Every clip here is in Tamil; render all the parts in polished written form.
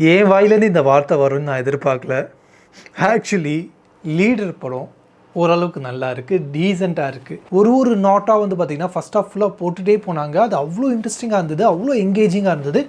என் வாயிலேருந்து இந்த வார்த்தை வரும்னு நான் எதிர்பார்க்கல. ஆக்சுவலி லீடர் படம் ஓரளவுக்கு நல்லா இருக்குது, டீசெண்டாக இருக்குது. ஒரு நாட்டாக வந்து பார்த்திங்கன்னா ஃபஸ்ட் ஆஃப் ஃபுல்லாக போட்டுகிட்டே போனாங்க. அது அவ்வளோ இன்ட்ரெஸ்டிங்காக இருந்தது, அவ்வளோ என்கேஜிங்காக இருந்தது,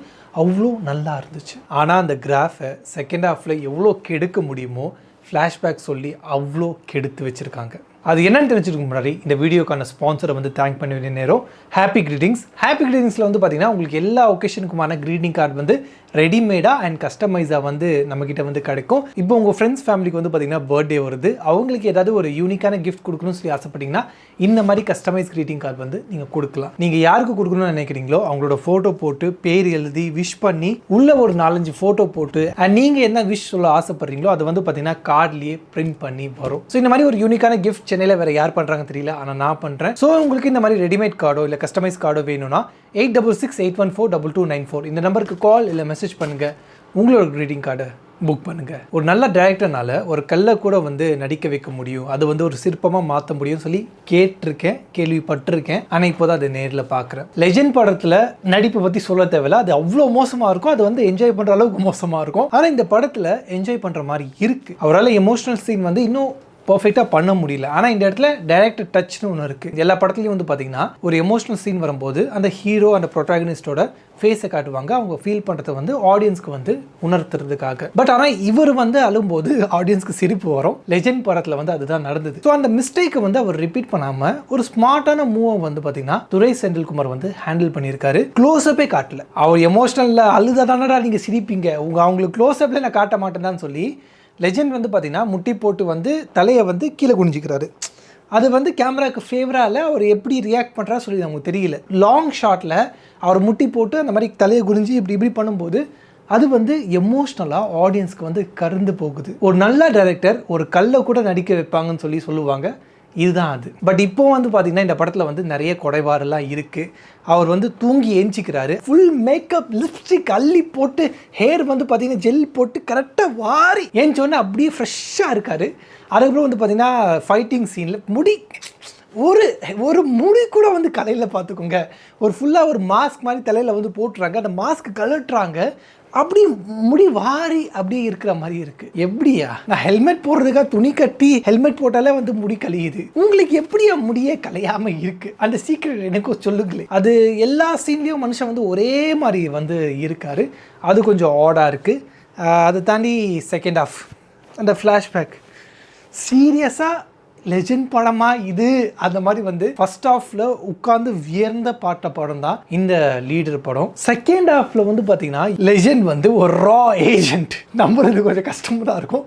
அவ்வளோ நல்லா இருந்துச்சு. ஆனால் அந்த கிராஃபை செகண்ட் ஹாஃபில் எவ்வளோ கெடுக்க முடியுமோ ஃப்ளாஷ்பேக் சொல்லி அவ்வளோ கெடுத்து வச்சுருக்காங்க. அது என்னென்னு தெரிஞ்சுருக்கு முன்னாடி இந்த வீடியோக்கான ஸ்பான்சரை வந்து தேங்க் பண்ண வேண்டிய நேரம். Happy greetings. ஹாப்பி கிரீட்டிங்ஸில் வந்து பார்த்திங்கன்னா உங்களுக்கு எல்லா ஒகேஷனுக்குமான க்ரீட்டிங் கார்டு வந்து ரெடிமேடாக அண்ட் கஸ்டமைஸாக வந்து நம்மக்கிட்ட வந்து கிடைக்கும். இப்போ உங்கள் ஃப்ரெண்ட்ஸ் ஃபேமிலிக்கு வந்து பார்த்திங்கன்னா பர்த்டே வருது, அவங்களுக்கு ஏதாவது ஒரு யூனிக்கான கிஃப்ட் கொடுக்கணும்னு சொல்லி ஆசைப்பட்டீங்கன்னா இந்த மாதிரி கஸ்டமைஸ் க்ரீட்டிங் கார்டு வந்து நீங்கள் கொடுக்கலாம். நீங்கள் யாருக்கு கொடுக்கணும்னு நினைக்கிறீங்களோ அவங்களோட ஃபோட்டோ போட்டு பேர் எழுதி விஷ் பண்ணி உள்ள ஒரு 4-5 ஃபோட்டோ போட்டு அண்ட் நீங்கள் என்ன விஷ் சொல்ல ஆசைப்படுறீங்களோ அதை வந்து பார்த்திங்கன்னா கார்ட்லேயே பிரிண்ட் பண்ணி வரும். ஸோ இந்த மாதிரி ஒரு யூனிக்கான கிஃப்ட் சென்னையில் வேறு யார் பண்ணுறாங்க தெரியல, ஆனால் நான் பண்ணுறேன். ஸோ உங்களுக்கு இந்த மாதிரி ரெடிமேட் கார்டோ இல்லை கஸ்டமைஸ் கார்டோ வேணும்னா 8668142294 இந்த நம்பருக்கு கால் இல்லை மெசேஜ் பண்ணுங்கள், உங்களோட க்ரீட்டிங் கார்டை புக் பண்ணுங்கள். ஒரு நல்ல டைரக்டர்னால ஒரு கல்லை கூட வந்து நடிக்க வைக்க முடியும், அது வந்து ஒரு சிற்பமாக மாற்ற முடியும்னு சொல்லி கேட்டிருக்கேன், கேள்விப்பட்டிருக்கேன். ஆனால் இப்போ தான் அதை நேரில் பார்க்குறேன். லெஜெண்ட் படத்தில் நடிப்பை பற்றி சொல்ல தேவையில்ல, அது அவ்வளோ மோசமாக இருக்கும், அது வந்து என்ஜாய் பண்ணுற அளவுக்கு மோசமாக இருக்கும். ஆனால் இந்த படத்தில் என்ஜாய் பண்ணுற மாதிரி இருக்குது. அவரால் எமோஷனல் சீன் வந்து இன்னும் பர்ஃபெக்டாக பண்ண முடியல. ஆனால் இந்த இடத்துல டைரக்டர் டச்னு ஒன்று இருக்குது. எல்லா படத்துலையும் வந்து பார்த்தீங்கன்னா ஒரு எமோஷனல் சீன் வரும்போது அந்த ஹீரோ அந்த ப்ரொட்டாகனிஸ்டோட ஃபேஸை காட்டுவாங்க, அவங்க ஃபீல் பண்ணுறதை வந்து ஆடியன்ஸ்க்கு வந்து உணர்த்துறதுக்காக. பட் ஆனால் இவர் வந்து அழும்போது ஆடியன்ஸ்க்கு சிரிப்பு வரும். லெஜெண்ட் படத்தில் வந்து அதுதான் நடந்தது. ஸோ அந்த மிஸ்டேக்கை வந்து அவர் ரிப்பீட் பண்ணாமல் ஒரு ஸ்மார்ட்டான மூவை வந்து பார்த்தீங்கன்னா துரை செந்தில்குமார் வந்து ஹேண்டில் பண்ணியிருக்காரு. க்ளோஸ்அப்பே காட்டல. அவர் எமோஷனலில் அழுதாதானடா நீங்கள் சிரிப்பீங்க, அவங்களுக்கு க்ளோஸ்அப்பில் நான் காட்ட மாட்டேன்னு சொல்லி லெஜெண்ட் வந்து பார்த்திங்கன்னா முட்டி போட்டு வந்து தலையை வந்து கீழே குனிஞ்சிக்கிறாரு. அது வந்து கேமராவுக்கு ஃபேவராக அவர் எப்படி ரியாக்ட் பண்ணுறா சொல்லி நமக்கு தெரியல. லாங் ஷாட்டில் அவர் முட்டி போட்டு அந்த மாதிரி தலையை குனிஞ்சு இப்படி பண்ணும்போது அது வந்து எமோஷ்னலாக ஆடியன்ஸ்க்கு வந்து கருந்து போகுது. ஒரு நல்ல டைரக்டர் ஒரு கல்லை கூட நடிக்க வைப்பாங்கன்னு சொல்லுவாங்க, இதுதான் அது. பட் இப்போ வந்து பார்த்திங்கன்னா இந்த படத்தில் வந்து நிறைய குறைபாடுலாம் இருக்குது. அவர் வந்து தூங்கி ஏஞ்சிக்கிறாரு, ஃபுல் மேக்கப் லிப்ஸ்டிக் அள்ளி போட்டு ஹேர் வந்து பார்த்திங்கன்னா ஜெல் போட்டு கரெக்டாக வாரி ஏஞ்சோடனே அப்படியே ஃப்ரெஷ்ஷாக இருக்கார். அதுக்கப்புறம் வந்து பார்த்திங்கன்னா ஃபைட்டிங் சீனில் முடி ஒரு முடி கூட வந்து கலையில் பார்த்துக்கோங்க, ஒரு ஃபுல்லாக ஒரு மாஸ்க் மாதிரி தலையில் வந்து போட்டுறாங்க, அந்த மாஸ்க் கலட்டுறாங்க, அப்படி முடி வாரி அப்படியே இருக்கிற மாதிரி இருக்குது. எப்படியா நான் ஹெல்மெட் போடுறதுக்காக துணி கட்டி ஹெல்மெட் போட்டாலே வந்து முடி கலையுது, உங்களுக்கு எப்படியா முடியே கலையாமல் இருக்குது? அந்த சீக்ரெட் எனக்கும் சொல்லுங்களே. அது எல்லா சீன்லேயும் மனுஷன் வந்து ஒரே மாதிரி வந்து இருக்கார், அது கொஞ்சம் ஆடாக இருக்குது. அதை தாண்டி செகண்ட் ஹாஃப் அந்த ஃப்ளாஷ்பேக் சீரியஸாக லெஜெண்ட் படமா இது அந்த மாதிரி வந்து ஃபர்ஸ்ட் ஹாஃப்ல உட்கார்ந்து வியர்ந்த பாட்ட படம் தான் இந்த லீடர் படம். செகண்ட் ஹாஃப்ல வந்து பார்த்தீங்கன்னா லெஜெண்ட் வந்து ஒரு ரா ஏஜென்ட், நம்புறது கொஞ்சம் கஷ்டமாக தான் இருக்கும்,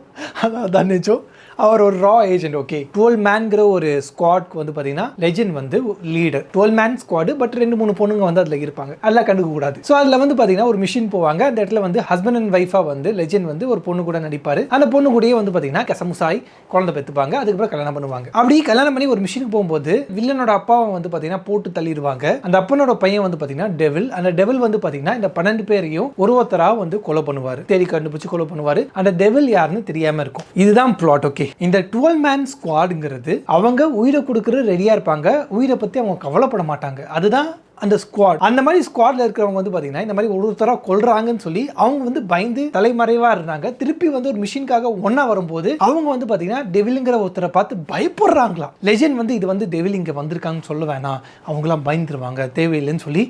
அதான் நிஜம். அவர் ஒரு ரா ஏஜென்ட். ஓகே, 12 மேன்கிற ஒரு ஸ்குவாட்க்கு வந்து பார்த்தீங்கன்னா லெஜெண்ட் வந்து லீடர். 12 மேன் ஸ்குவாடு, பட் 2-3 பொண்ணுங்க வந்து அதில் இருப்பாங்க, அதெல்லாம் கண்டுக்க கூடாது. ஸோ அதில் வந்து பார்த்தீங்கன்னா ஒரு மிஷின் போவாங்க, அந்த இடத்துல வந்து ஹஸ்பண்ட் அண்ட் ஒய்ஃபாக வந்து லெஜெண்ட் வந்து ஒரு பொண்ணு கூட நடிப்பார். அந்த பொண்ணு கூடயே வந்து பார்த்தீங்கன்னா கசமுசாய் குழந்தை பெற்றுப்பாங்க, அதுக்கப்புறம் கல்யாணம் பண்ணுவாங்க. அப்படி கல்யாணம் பண்ணி ஒரு மிஷினுக்கு போகும்போது வில்லனோட அப்பாவை வந்து பார்த்தீங்கன்னா போட்டு தள்ளிடுவாங்க. அந்த அப்பனோட பையன் வந்து பார்த்தீங்கன்னா டெவில். அந்த டெவில் வந்து பார்த்தீங்கன்னா இந்த 12 பேரையும் ஒருத்தராக வந்து கொலை பண்ணுவார், தேடி கண்டுபிடிச்சு கொலை பண்ணுவார். அந்த டெவில் யாருன்னு தெரியாமல் இருக்கும். இதுதான் பிளாட். ஓகே, இந்த 12 மேன் ஸ்குவாடுங்கிறது அவங்க உயிரை கொடுக்கறது ரெடியாக இருப்பாங்க, உயிரை பற்றி அவங்க கவலைப்பட மாட்டாங்க, அதுதான் அந்த ஸ்குவாட். அந்த மாதிரி ஸ்குவாட்ல இருக்கிறவங்க வந்து பார்த்தீங்கன்னா இந்த மாதிரி ஒருத்தராக கொல்றாங்கன்னு சொல்லி அவங்க வந்து பயந்து தலைமறைவாக இருந்தாங்க. திருப்பி வந்து ஒரு மிஷினுக்காக ஒன்றா வரும்போது அவங்க வந்து பார்த்தீங்கன்னா டெவிலுங்கிற ஒருத்தரை பார்த்து பயப்படுறாங்களாம். லெஜெண்ட் வந்து இது வந்து டெவில் இங்கே வந்திருக்காங்கன்னு சொல்ல வேணாம், அவங்களாம் பயந்துருவாங்க, தேவையில்லைன்னு சொல்லி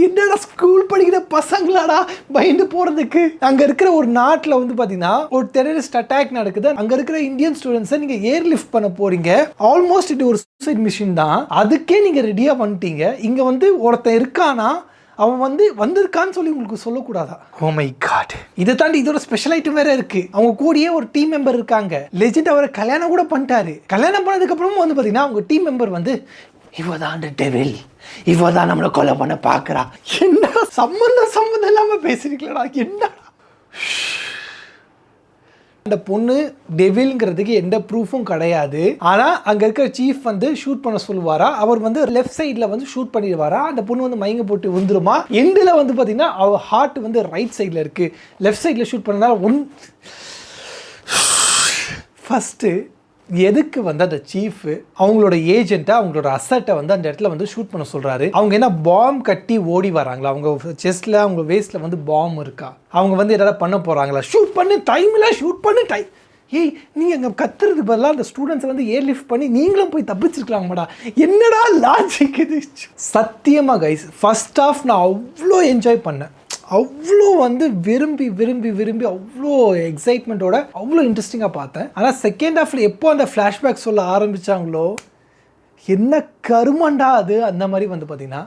என்னடா ஸ்கூல் படிக்கிற பசங்களாடா பயந்து போறதுக்கு. அங்க இருக்கிற ஒரு நாட்டில் வந்து பாத்தீங்கன்னா ஒரு டெரரிஸ்ட் அட்டாக் நடக்குது, அங்க இருக்கிற இந்தியன் ஸ்டூடெண்ட்ஸை நீங்க ஏர் லிஃப்ட் பண்ண போறீங்க, ஆல்மோஸ்ட் இது ஒரு சூசைட் மிஷின் தான், அதுக்கே நீங்க ரெடியா வந்துட்டீங்க. இங்க வந்து ஒருத்தன் இருக்கானா, அவன் வந்து வந்திருக்கான்னு சொல்லி உங்களுக்கு சொல்லக்கூடாதா? Oh my God. இதை தாண்டி இதோட ஸ்பெஷல் ஐட்டம் வேற இருக்கு. அவங்க கூடயே ஒரு டீம் மெம்பர் இருக்காங்க. லெஜெண்ட் அவரை கல்யாணம் கூட பண்ணிட்டாரு. கல்யாணம் பண்ணதுக்கு அப்புறமும் வந்து பாத்தீங்கன்னா அவங்க டீம் மெம்பர் வந்து இவதான் டெவில், இவதான் நம்மளை கொலை பண்ண பார்க்குறா. என்ன சம்மந்தம் இல்லாமல் பேசுறீங்களா? என்ன அந்த பொண்ணு டெவில்ங்கிறதுக்கு எந்த ப்ரூஃபும் கிடையாது. ஆனால் அங்கே இருக்கிற சீஃப் வந்து ஷூட் பண்ண சொல்லுவாரா, அவர் வந்து லெஃப்ட் சைடில் வந்து ஷூட் பண்ணிடுவாரா, அந்த பொண்ணு வந்து மயங்க போட்டு வந்துருமா. எண்டில் வந்து பார்த்தீங்கன்னா அவர் ஹார்ட் வந்து ரைட் சைடில் இருக்குது, லெஃப்ட் சைடில் ஷூட் பண்ணதால் ஃபஸ்ட்டு எதுக்கு வந்து அந்த சீஃப் அவங்களோட ஏஜென்ட்டை அவங்களோட அசட்டை வந்து அந்த இடத்துல வந்து ஷூட் பண்ண சொல்கிறாரு. அவங்க என்ன பாம் கட்டி ஓடி வராங்களா? அவங்க செஸ்ட்டில் அவங்க வேஸ்ட்டில் வந்து பாம் இருக்கா? அவங்க வந்து எதாவது பண்ண போகிறாங்களா? ஷூட் பண்ணு டைமில் ஷூட் பண்ணு டைம். ஏய், நீங்கள் அங்கே கத்துறது பதிலாக அந்த ஸ்டூடெண்ட்ஸை வந்து ஏர் லிஃப்ட் பண்ணி நீங்களும் போய் தப்பிச்சிருக்கலாமாடா. என்னடா லாஜிக் இது? சத்தியமாக கைஸ், ஃபர்ஸ்ட் ஆஃப் நான் அவ்வளோ என்ஜாய் பண்ணேன், அவ்வளோ வந்து விரும்பி விரும்பி விரும்பி அவ்வளோ எக்ஸைட்மெண்ட்டோட அவ்வளோ இன்ட்ரெஸ்டிங்காக பார்த்தேன். ஆனால் செகண்ட் ஹாஃபில் எப்போ அந்த ஃப்ளாஷ்பேக் சொல்ல ஆரம்பித்தாங்களோ, என்ன கருமண்டா அது, அந்த மாதிரி வந்து பார்த்திங்கன்னா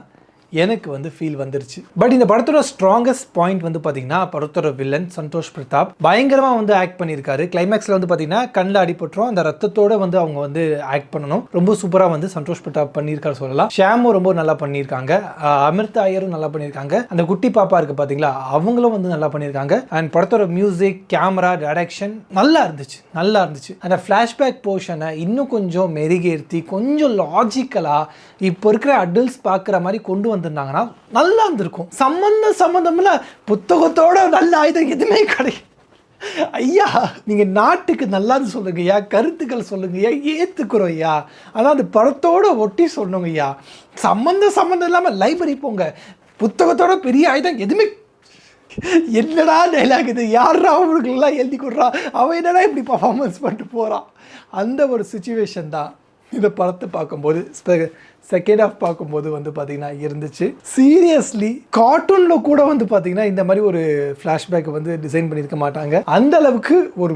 எனக்கு வந்து ஃபீல் வந்துருச்சு. பட் இந்த படத்தோட ஸ்ட்ராங்கஸ்ட் பாயிண்ட் வந்து பார்த்தீங்கன்னா படத்தோட வில்லன் சந்தோஷ் பிரதாப் பயங்கரமாக வந்து ஆக்ட் பண்ணியிருக்காரு. கிளைமேக்ஸில் வந்து பார்த்தீங்கன்னா கண்ணில் அடிபட்டுரும், அந்த ரத்தத்தோட வந்து அவங்க வந்து ஆக்ட் பண்ணணும். ரொம்ப சூப்பராக வந்து சந்தோஷ் பிரதாப் பண்ணியிருக்காரு சொல்லலாம். ஷாமும் ரொம்ப நல்லா பண்ணியிருக்காங்க, அமிர்தா ஐயரும் நல்லா பண்ணியிருக்காங்க, அந்த குட்டி பாப்பா இருக்குது பார்த்தீங்களா, அவங்களும் வந்து நல்லா பண்ணியிருக்காங்க. அண்ட் படத்தோட மியூசிக், கேமரா, டைரக்ஷன் நல்லா இருந்துச்சு. அந்த ஃப்ளாஷ்பேக் போர்ஷனை இன்னும் கொஞ்சம் மெருகேற்றி கொஞ்சம் லாஜிக்கலாக இப்போ இருக்கிற அடல்ட்ஸ் பார்க்குற மாதிரி கொண்டு வந்திருந்தாங்கன்னா நல்லா இருந்திருக்கும். சம்பந்தமில்ல புத்தகத்தோட நல்ல ஆயுதம் எதுவுமே கிடையாது. ஐயா, நீங்கள் நாட்டுக்கு நல்லான்னு சொல்லுங்க ஐயா, கருத்துக்கள் சொல்லுங்க ஐயா, ஏற்றுக்குறோம் ஐயா. ஆனால் அந்த படத்தோட ஒட்டி சொல்லணுங்க ஐயா. சம்மந்தம் இல்லாமல் லைப்ரரி போங்க, புத்தகத்தோட பெரிய ஆயுதம் எதுவுமே. என்னடா டைலாக் இது? யாரா அவங்களுக்கெல்லாம் எழுதி கொடுறா, அவன் என்னடா இப்படி பர்ஃபார்மன்ஸ் பண்ணிட்டு போகிறான்? அந்த ஒரு சுச்சுவேஷன் தான் இந்த படத்தை பார்க்கும்போது, செகண்ட் ஹாஃப் பார்க்கும்போது வந்து பார்த்தீங்கன்னா இருந்துச்சு. சீரியஸ்லி கார்ட்டூனில் கூட வந்து பார்த்தீங்கன்னா இந்த மாதிரி ஒரு ஃப்ளாஷ்பேக் வந்து டிசைன் பண்ணியிருக்க மாட்டாங்க. அந்த அளவுக்கு ஒரு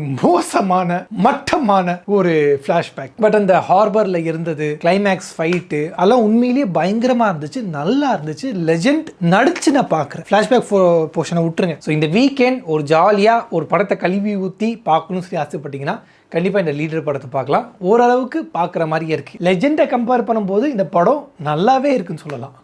மட்டமான ஒரு ஃப்ளாஷ்பேக். பட் அந்த ஹார்பரில் இருந்தது, கிளைமேக்ஸ் ஃபைட்டு அதெல்லாம் உண்மையிலேயே பயங்கரமாக இருந்துச்சு, நல்லா இருந்துச்சு. லெஜெண்ட் நடிச்சு நான் பார்க்குறேன். ஃப்ளாஷ்பேக் போர்ஷனை விட்டுருங்க. ஸோ இந்த வீக்கெண்ட் ஒரு ஜாலியாக ஒரு படத்தை கழுவி ஊற்றி பார்க்கணும்னு சொல்லி ஆசைப்பட்டீங்கன்னா கண்டிப்பாக இந்த லீடர் படத்தை பார்க்கலாம். ஓரளவுக்கு பார்க்குற மாதிரியே இருக்குது. லெஜெண்டை கம்பேர் பண்ணும்போது இந்த படம் நல்லாவே இருக்குன்னு சொல்லலாம்.